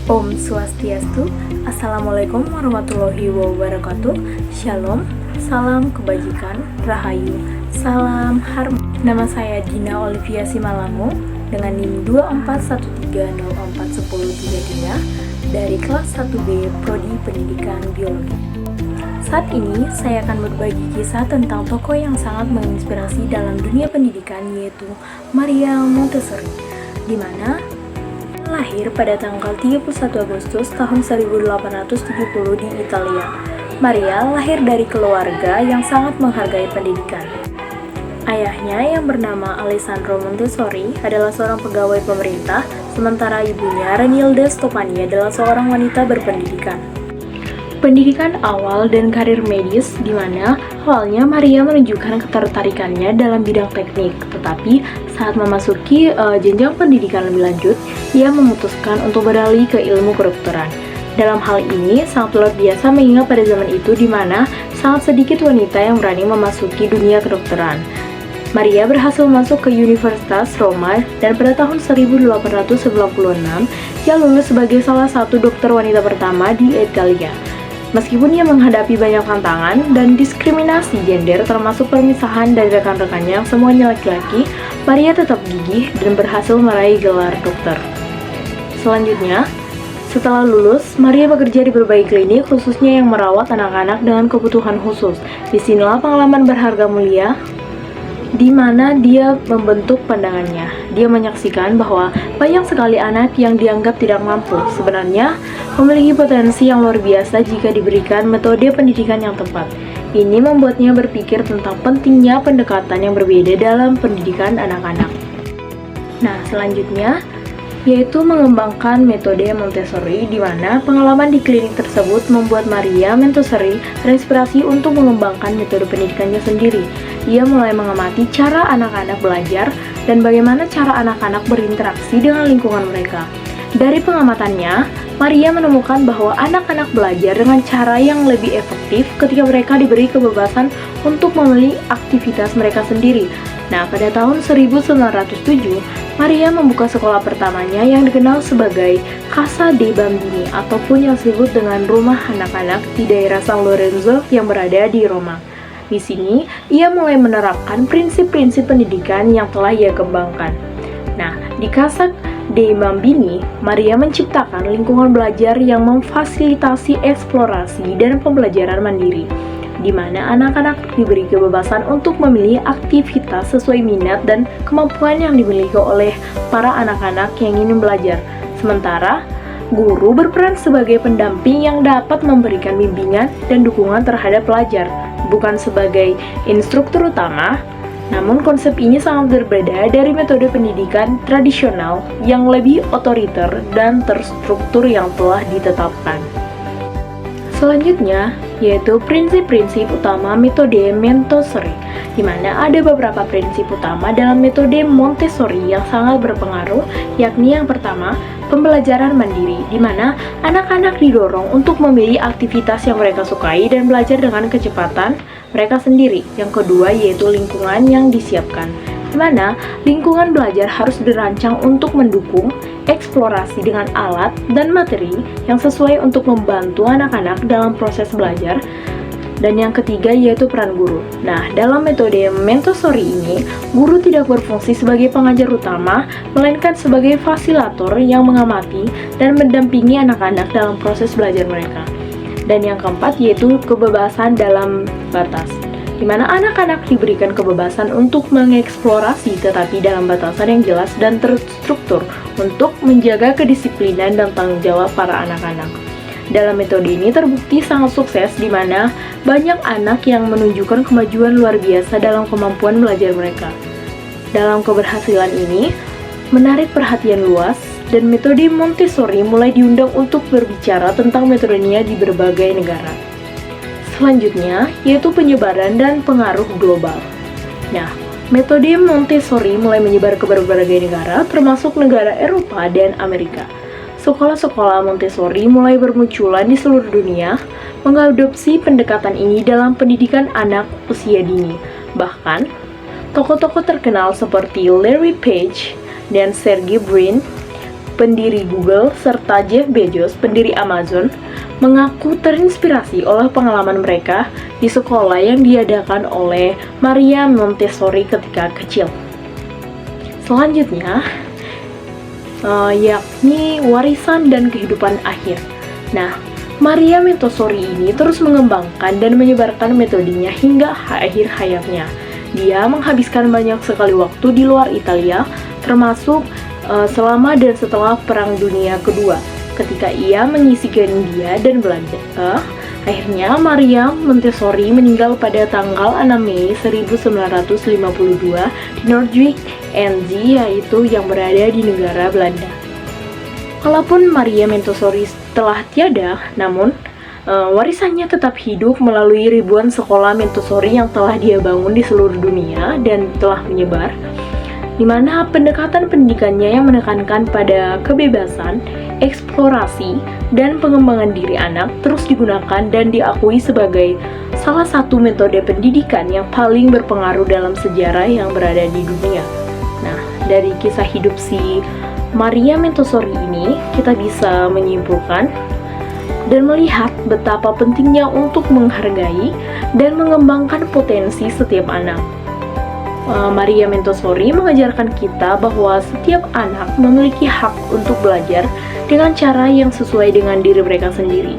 Om Swastiastu, Assalamualaikum warahmatullahi wabarakatuh. Shalom, salam kebajikan, rahayu, salam harmoni. Nama saya Dina Olivia Simalangu dengan NIM 241304103 dari kelas 1B Prodi Pendidikan Biologi. Saat ini saya akan berbagi kisah tentang tokoh yang sangat menginspirasi dalam dunia pendidikan, yaitu Maria Montessori, di mana lahir pada tanggal 31 Agustus tahun 1870 di Italia. Maria lahir dari keluarga yang sangat menghargai pendidikan. Ayahnya yang bernama Alessandro Montessori adalah seorang pegawai pemerintah, sementara ibunya Renilde Stoppani adalah seorang wanita berpendidikan. Pendidikan awal dan karir medis, di mana awalnya Maria menunjukkan ketertarikannya dalam bidang teknik, tetapi saat memasuki jenjang pendidikan lebih lanjut, ia memutuskan untuk beralih ke ilmu kedokteran. Dalam hal ini sangat luar biasa mengingat pada zaman itu di mana sangat sedikit wanita yang berani memasuki dunia kedokteran. Maria berhasil masuk ke Universitas Roma dan pada tahun 1896 ia lulus sebagai salah satu dokter wanita pertama di Italia. Meskipun ia menghadapi banyak tantangan dan diskriminasi gender termasuk permisahan dari rekan-rekannya yang semuanya laki-laki, Maria tetap gigih dan berhasil meraih gelar dokter. Selanjutnya, setelah lulus, Maria bekerja di berbagai klinik khususnya yang merawat anak-anak dengan kebutuhan khusus. Disinilah pengalaman berharga mulia di mana dia membentuk pandangannya. Dia menyaksikan bahwa banyak sekali anak yang dianggap tidak mampu sebenarnya memiliki potensi yang luar biasa jika diberikan metode pendidikan yang tepat. Ini membuatnya berpikir tentang pentingnya pendekatan yang berbeda dalam pendidikan anak-anak. Nah, selanjutnya yaitu mengembangkan metode Montessori, di mana pengalaman di klinik tersebut membuat Maria Montessori terinspirasi untuk mengembangkan metode pendidikannya sendiri. Ia mulai mengamati cara anak-anak belajar dan bagaimana cara anak-anak berinteraksi dengan lingkungan mereka. Dari pengamatannya, Maria menemukan bahwa anak-anak belajar dengan cara yang lebih efektif ketika mereka diberi kebebasan untuk memilih aktivitas mereka sendiri. Nah, pada tahun 1907, Maria membuka sekolah pertamanya yang dikenal sebagai Casa dei Bambini ataupun yang disebut dengan Rumah Anak-anak di daerah San Lorenzo yang berada di Roma. Di sini, ia mulai menerapkan prinsip-prinsip pendidikan yang telah ia kembangkan. Nah, di Casa dei Bambini, Maria menciptakan lingkungan belajar yang memfasilitasi eksplorasi dan pembelajaran mandiri, di mana anak-anak diberi kebebasan untuk memilih aktivitas sesuai minat dan kemampuan yang dimiliki oleh para anak-anak yang ingin belajar. Sementara, guru berperan sebagai pendamping yang dapat memberikan bimbingan dan dukungan terhadap pelajar, bukan sebagai instruktur utama. Namun konsep ini sangat berbeda dari metode pendidikan tradisional yang lebih otoriter dan terstruktur yang telah ditetapkan. Selanjutnya, yaitu prinsip-prinsip utama metode Montessori, di mana ada beberapa prinsip utama dalam metode Montessori yang sangat berpengaruh, yakni yang pertama, pembelajaran mandiri, di mana anak-anak didorong untuk memilih aktivitas yang mereka sukai dan belajar dengan kecepatan mereka sendiri. Yang kedua, yaitu lingkungan yang disiapkan, di mana lingkungan belajar harus dirancang untuk mendukung eksplorasi dengan alat dan materi yang sesuai untuk membantu anak-anak dalam proses belajar. Dan yang ketiga yaitu peran guru. Nah, dalam metode Montessori ini, guru tidak berfungsi sebagai pengajar utama, melainkan sebagai fasilitator yang mengamati dan mendampingi anak-anak dalam proses belajar mereka. Dan yang keempat yaitu kebebasan dalam batas, di mana anak-anak diberikan kebebasan untuk mengeksplorasi tetapi dalam batasan yang jelas dan terstruktur untuk menjaga kedisiplinan dan tanggung jawab para anak-anak. Dalam metode ini terbukti sangat sukses, di mana banyak anak yang menunjukkan kemajuan luar biasa dalam kemampuan belajar mereka. Dalam keberhasilan ini, menarik perhatian luas, dan metode Montessori mulai diundang untuk berbicara tentang metodenya di berbagai negara. Selanjutnya, yaitu penyebaran dan pengaruh global. Nah, metode Montessori mulai menyebar ke berbagai negara, termasuk negara Eropa dan Amerika. Sekolah-sekolah Montessori mulai bermunculan di seluruh dunia, mengadopsi pendekatan ini dalam pendidikan anak usia dini. Bahkan, tokoh-tokoh terkenal seperti Larry Page dan Sergey Brin pendiri Google, serta Jeff Bezos, pendiri Amazon, mengaku terinspirasi oleh pengalaman mereka di sekolah yang diadakan oleh Maria Montessori ketika kecil. Selanjutnya, yakni warisan dan kehidupan akhir. Nah, Maria Montessori ini terus mengembangkan dan menyebarkan metodenya hingga akhir hayatnya. Dia menghabiskan banyak sekali waktu di luar Italia, termasuk selama dan setelah Perang Dunia Kedua, ketika ia mengisikan India dan Belanda. Akhirnya, Maria Montessori meninggal pada tanggal 6 Mei 1952 di Noordwijk, NZ, yaitu yang berada di negara Belanda. Walaupun Maria Montessori telah tiada, namun warisannya tetap hidup melalui ribuan sekolah Montessori yang telah dia bangun di seluruh dunia dan telah menyebar, di mana pendekatan pendidikannya yang menekankan pada kebebasan, eksplorasi, dan pengembangan diri anak terus digunakan dan diakui sebagai salah satu metode pendidikan yang paling berpengaruh dalam sejarah yang berada di dunia. Nah, dari kisah hidup si Maria Montessori ini, kita bisa menyimpulkan dan melihat betapa pentingnya untuk menghargai dan mengembangkan potensi setiap anak. Maria Montessori mengajarkan kita bahwa setiap anak memiliki hak untuk belajar dengan cara yang sesuai dengan diri mereka sendiri.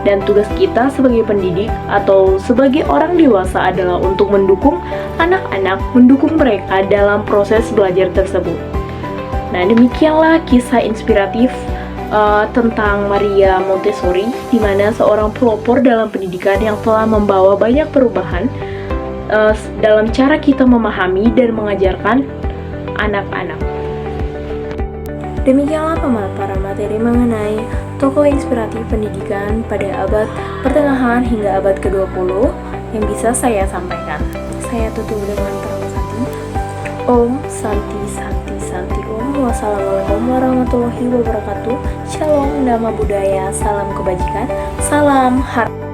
Dan tugas kita sebagai pendidik atau sebagai orang dewasa adalah untuk mendukung anak-anak, mendukung mereka dalam proses belajar tersebut. Nah, demikianlah kisah inspiratif tentang Maria Montessori, di mana seorang pelopor dalam pendidikan yang telah membawa banyak perubahan dalam cara kita memahami dan mengajarkan anak-anak. Demikianlah pemaparan materi mengenai tokoh inspiratif pendidikan pada abad pertengahan hingga abad ke-20 yang bisa saya sampaikan. Saya tutup dengan prabasati. Om Santi Santi Santi Om. Wassalamualaikum warahmatullahi wabarakatuh. Shalom, Dhamma Budaya, salam kebajikan, salam harmoni.